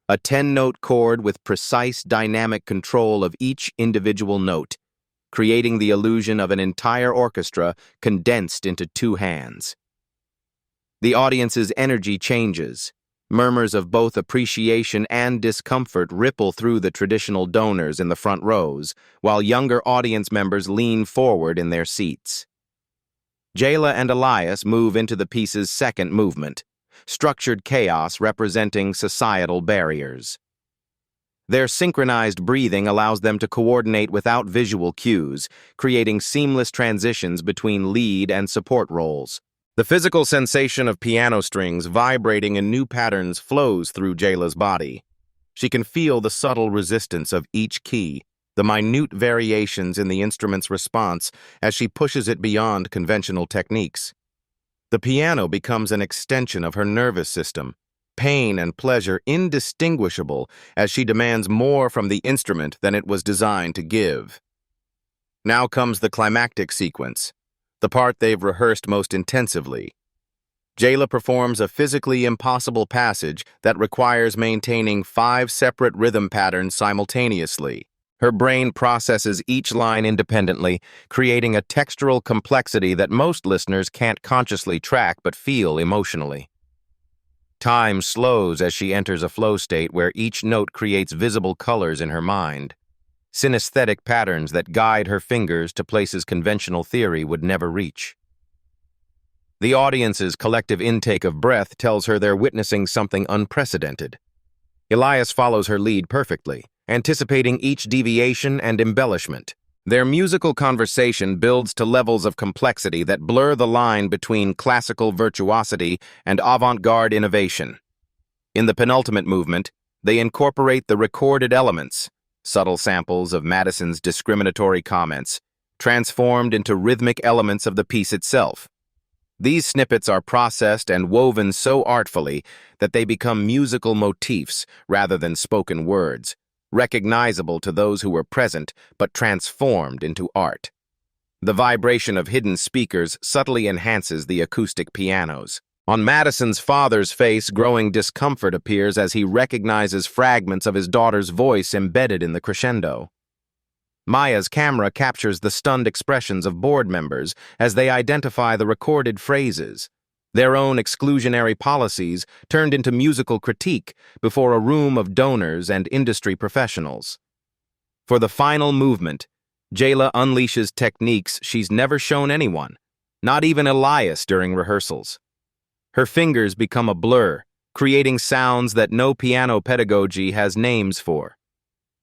Speaker 1: A 10-note chord with precise dynamic control of each individual note, creating the illusion of an entire orchestra condensed into 2 hands. The audience's energy changes. Murmurs of both appreciation and discomfort ripple through the traditional donors in the front rows, while younger audience members lean forward in their seats. Jayla and Elias move into the piece's second movement, structured chaos representing societal barriers. Their synchronized breathing allows them to coordinate without visual cues, creating seamless transitions between lead and support roles. The physical sensation of piano strings vibrating in new patterns flows through Jayla's body. She can feel the subtle resistance of each key, the minute variations in the instrument's response as she pushes it beyond conventional techniques. The piano becomes an extension of her nervous system, pain and pleasure indistinguishable as she demands more from the instrument than it was designed to give. Now comes the climactic sequence, the part they've rehearsed most intensively. Jayla performs a physically impossible passage that requires maintaining 5 separate rhythm patterns simultaneously. Her brain processes each line independently, creating a textural complexity that most listeners can't consciously track but feel emotionally. Time slows as she enters a flow state where each note creates visible colors in her mind, synesthetic patterns that guide her fingers to places conventional theory would never reach. The audience's collective intake of breath tells her they're witnessing something unprecedented. Elias follows her lead perfectly, anticipating each deviation and embellishment. Their musical conversation builds to levels of complexity that blur the line between classical virtuosity and avant-garde innovation. In the penultimate movement, they incorporate the recorded elements, subtle samples of Madison's discriminatory comments, transformed into rhythmic elements of the piece itself. These snippets are processed and woven so artfully that they become musical motifs rather than spoken words, recognizable to those who were present but transformed into art. The vibration of hidden speakers subtly enhances the acoustic pianos. On Madison's father's face, growing discomfort appears as he recognizes fragments of his daughter's voice embedded in the crescendo. Maya's camera captures the stunned expressions of board members as they identify the recorded phrases, their own exclusionary policies turned into musical critique before a room of donors and industry professionals. For the final movement, Jayla unleashes techniques she's never shown anyone, not even Elias during rehearsals. Her fingers become a blur, creating sounds that no piano pedagogy has names for.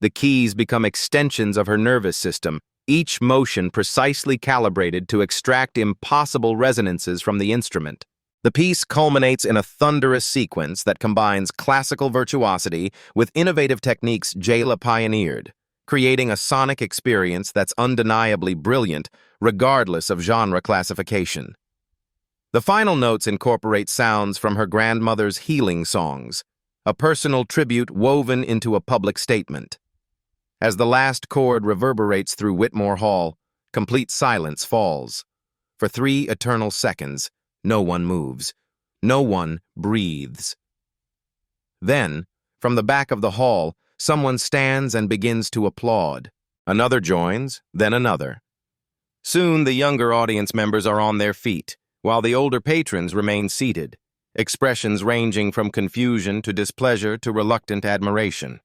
Speaker 1: The keys become extensions of her nervous system, each motion precisely calibrated to extract impossible resonances from the instrument. The piece culminates in a thunderous sequence that combines classical virtuosity with innovative techniques Jayla pioneered, creating a sonic experience that's undeniably brilliant, regardless of genre classification. The final notes incorporate sounds from her grandmother's healing songs, a personal tribute woven into a public statement. As the last chord reverberates through Whitmore Hall, complete silence falls. For 3 eternal seconds, no one moves. No one breathes. Then, from the back of the hall, someone stands and begins to applaud. Another joins, then another. Soon the younger audience members are on their feet, while the older patrons remain seated, expressions ranging from confusion to displeasure to reluctant admiration.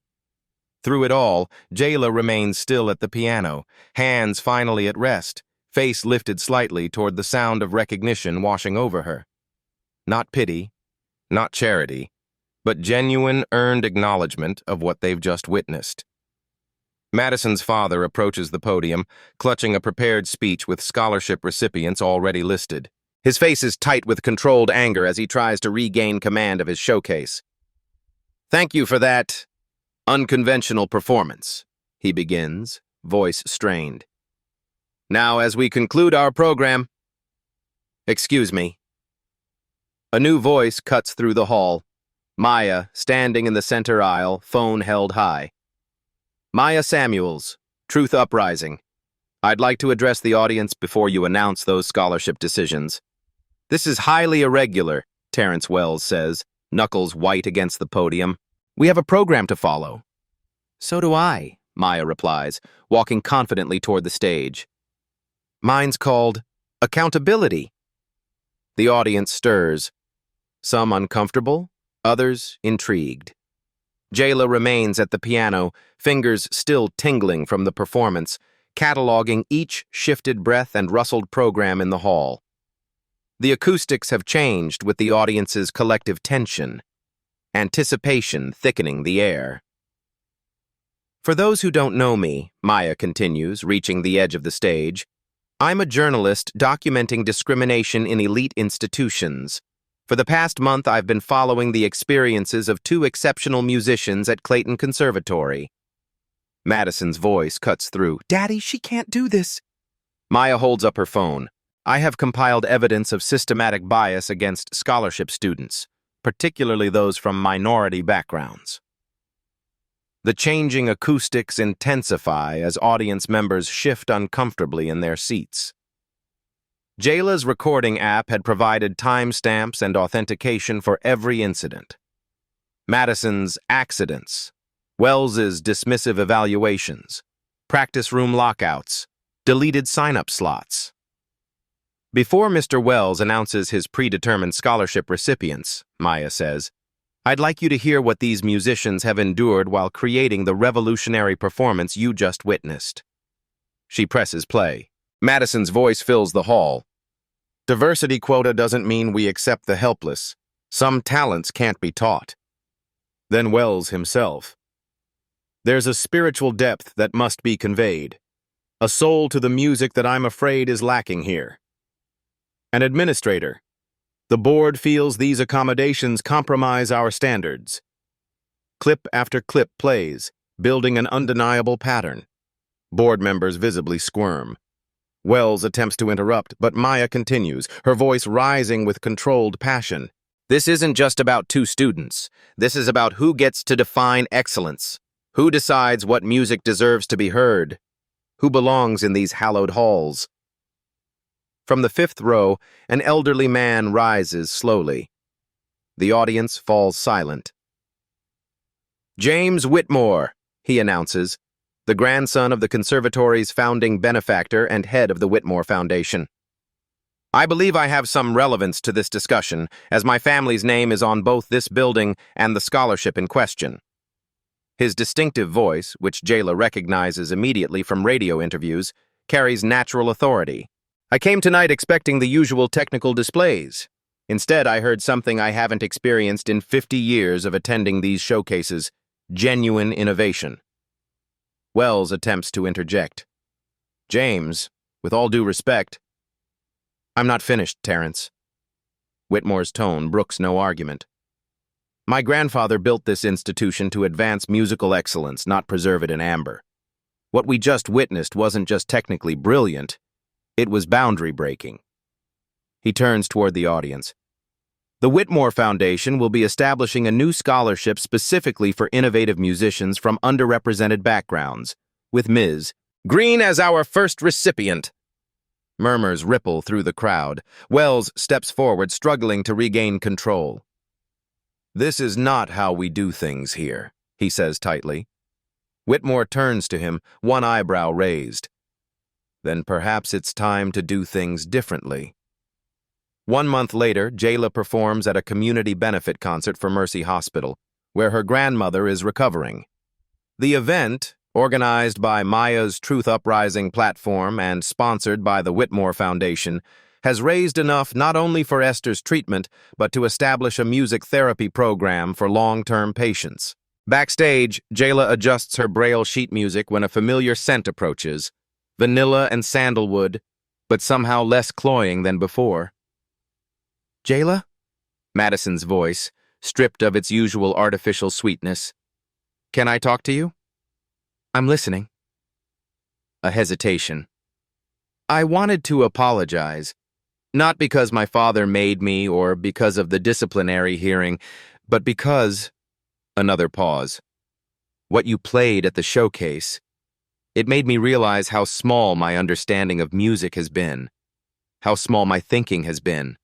Speaker 1: Through it all, Jayla remains still at the piano, hands finally at rest, face lifted slightly toward the sound of recognition washing over her. Not pity, not charity, but genuine, earned acknowledgement of what they've just witnessed. Madison's father approaches the podium, clutching a prepared speech with scholarship recipients already listed. His face is tight with controlled anger as he tries to regain command of his showcase. "Thank you for that unconventional performance," he begins, voice strained. "Now, as we conclude our program..." "Excuse me." A new voice cuts through the hall. Maya, standing in the center aisle, phone held high. "Maya Samuels, Truth Uprising. I'd like to address the audience before you announce those scholarship decisions." "This is highly irregular," Terrence Wells says, knuckles white against the podium. "We have a program to follow." "So do I," Maya replies, walking confidently toward the stage. "Mine's called Accountability." The audience stirs, some uncomfortable, others intrigued. Jayla remains at the piano, fingers still tingling from the performance, cataloging each shifted breath and rustled program in the hall. The acoustics have changed with the audience's collective tension, anticipation thickening the air. "For those who don't know me," Maya continues, reaching the edge of the stage, "I'm a journalist documenting discrimination in elite institutions. For the past month, I've been following the experiences of 2 exceptional musicians at Clayton Conservatory." Madison's voice cuts through. "Daddy, she can't do this." Maya holds up her phone. "I have compiled evidence of systematic bias against scholarship students, particularly those from minority backgrounds." The changing acoustics intensify as audience members shift uncomfortably in their seats. Jayla's recording app had provided timestamps and authentication for every incident. Madison's accidents, Wells's dismissive evaluations, practice room lockouts, deleted sign-up slots. Before Mr. Wells announces his predetermined scholarship recipients, Maya says, "I'd like you to hear what these musicians have endured while creating the revolutionary performance you just witnessed." She presses play. Madison's voice fills the hall. "Diversity quota doesn't mean we accept the helpless. Some talents can't be taught." Then Wells himself. "There's a spiritual depth that must be conveyed. A soul to the music that I'm afraid is lacking here. An administrator. The board feels these accommodations compromise our standards. Clip after clip plays, building an undeniable pattern. Board members visibly squirm. Wells attempts to interrupt, but Maya continues, her voice rising with controlled passion. This isn't just about two students. This is about who gets to define excellence. Who decides what music deserves to be heard? Who belongs in these hallowed halls? From the fifth row, an elderly man rises slowly. The audience falls silent. James Whitmore, he announces, the grandson of the conservatory's founding benefactor and head of the Whitmore Foundation. I believe I have some relevance to this discussion, as my family's name is on both this building and the scholarship in question. His distinctive voice, which Jayla recognizes immediately from radio interviews, carries natural authority. I came tonight expecting the usual technical displays. Instead, I heard something I haven't experienced in 50 years of attending these showcases: genuine innovation. Wells attempts to interject. James, with all due respect. I'm not finished, Terrence. Whitmore's tone brooks no argument. My grandfather built this institution to advance musical excellence, not preserve it in amber. What we just witnessed wasn't just technically brilliant, it was boundary-breaking. He turns toward the audience. The Whitmore Foundation will be establishing a new scholarship specifically for innovative musicians from underrepresented backgrounds, with Ms. Green as our first recipient. Murmurs ripple through the crowd. Wells steps forward, struggling to regain control. This is not how we do things here, he says tightly. Whitmore turns to him, one eyebrow raised. Then perhaps it's time to do things differently. 1 month later, Jayla performs at a community benefit concert for Mercy Hospital, where her grandmother is recovering. The event, organized by Maya's Truth Uprising platform and sponsored by the Whitmore Foundation, has raised enough not only for Esther's treatment, but to establish a music therapy program for long-term patients. Backstage, Jayla adjusts her Braille sheet music when a familiar scent approaches, vanilla and sandalwood, but somehow less cloying than before. Jayla? Madison's voice, stripped of its usual artificial sweetness. Can I talk to you? I'm listening. A hesitation. I wanted to apologize, not because my father made me or because of the disciplinary hearing, but because... Another pause. What you played at the showcase. It made me realize how small my understanding of music has been, how small my thinking has been.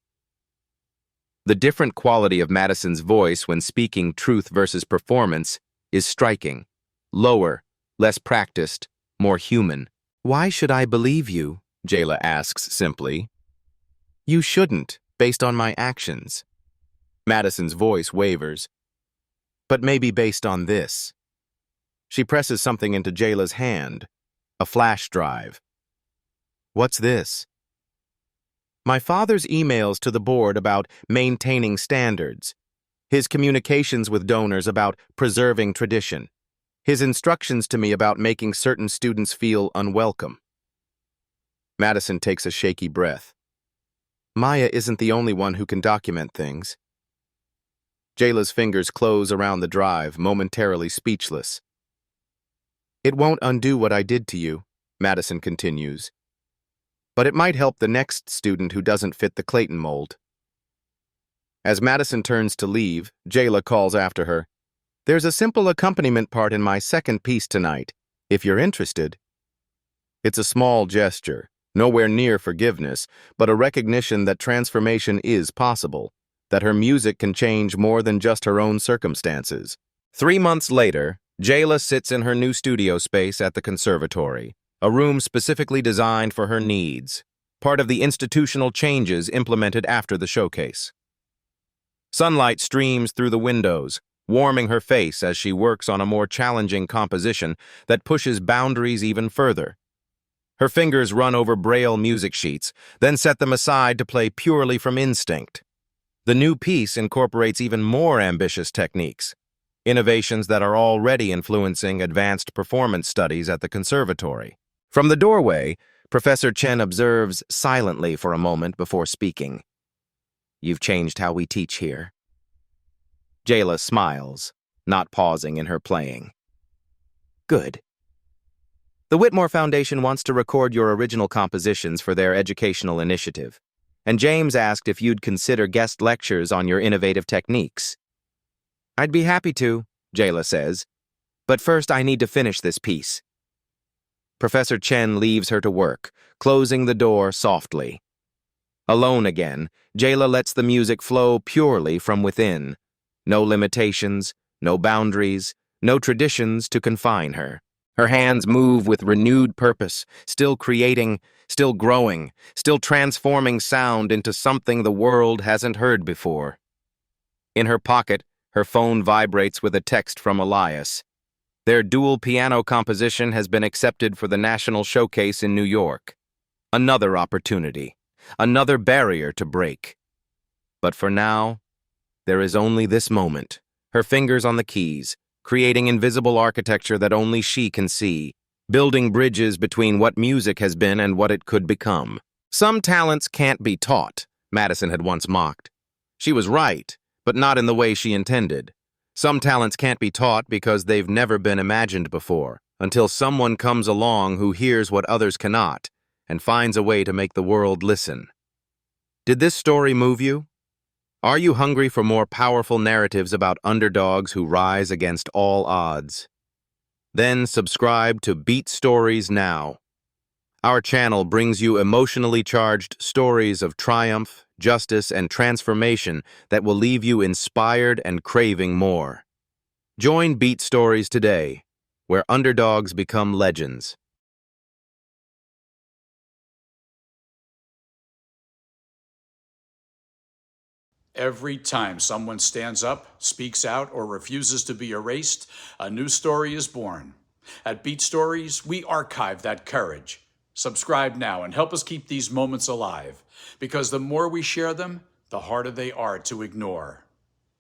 Speaker 1: The different quality of Madison's voice when speaking truth versus performance is striking. Lower, less practiced, more human. Why should I believe you? Jayla asks simply. You shouldn't, based on my actions. Madison's voice wavers. But maybe based on this. She presses something into Jayla's hand, a flash drive. What's this? My father's emails to the board about maintaining standards, his communications with donors about preserving tradition, his instructions to me about making certain students feel unwelcome. Madison takes a shaky breath. Maya isn't the only one who can document things. Jayla's fingers close around the drive, momentarily speechless. It won't undo what I did to you, Madison continues. But it might help the next student who doesn't fit the Clayton mold. As Madison turns to leave, Jayla calls after her. There's a simple accompaniment part in my second piece tonight, if you're interested. It's a small gesture, nowhere near forgiveness, but a recognition that transformation is possible, that her music can change more than just her own circumstances. 3 months later, Jayla sits in her new studio space at the conservatory, a room specifically designed for her needs, part of the institutional changes implemented after the showcase. Sunlight streams through the windows, warming her face as she works on a more challenging composition that pushes boundaries even further. Her fingers run over Braille music sheets, then set them aside to play purely from instinct. The new piece incorporates even more ambitious techniques, innovations that are already influencing advanced performance studies at the conservatory. From the doorway, Professor Chen observes silently for a moment before speaking. "You've changed how we teach here." Jayla smiles, not pausing in her playing. "Good. The Whitmore Foundation wants to record your original compositions for their educational initiative, and James asked if you'd consider guest lectures on your innovative techniques." "I'd be happy to," Jayla says, "but first I need to finish this piece." Professor Chen leaves her to work, closing the door softly. Alone again, Jayla lets the music flow purely from within. No limitations, no boundaries, no traditions to confine her. Her hands move with renewed purpose, still creating, still growing, still transforming sound into something the world hasn't heard before. In her pocket, her phone vibrates with a text from Elias. Their dual piano composition has been accepted for the National Showcase in New York. Another opportunity, another barrier to break. But for now, there is only this moment, her fingers on the keys, creating invisible architecture that only she can see, building bridges between what music has been and what it could become. Some talents can't be taught, Madison had once mocked. She was right, but not in the way she intended. Some talents can't be taught because they've never been imagined before, until someone comes along who hears what others cannot and finds a way to make the world listen. Did this story move you? Are you hungry for more powerful narratives about underdogs who rise against all odds? Then subscribe to Beat Stories now. Our channel brings you emotionally charged stories of triumph, justice, and transformation that will leave you inspired and craving more. Join Beat Stories today, where underdogs become legends.
Speaker 2: Every time someone stands up, speaks out, or refuses to be erased, a new story is born. At Beat Stories, we archive that courage. Subscribe now and help us keep these moments alive, because the more we share them, the harder they are to ignore.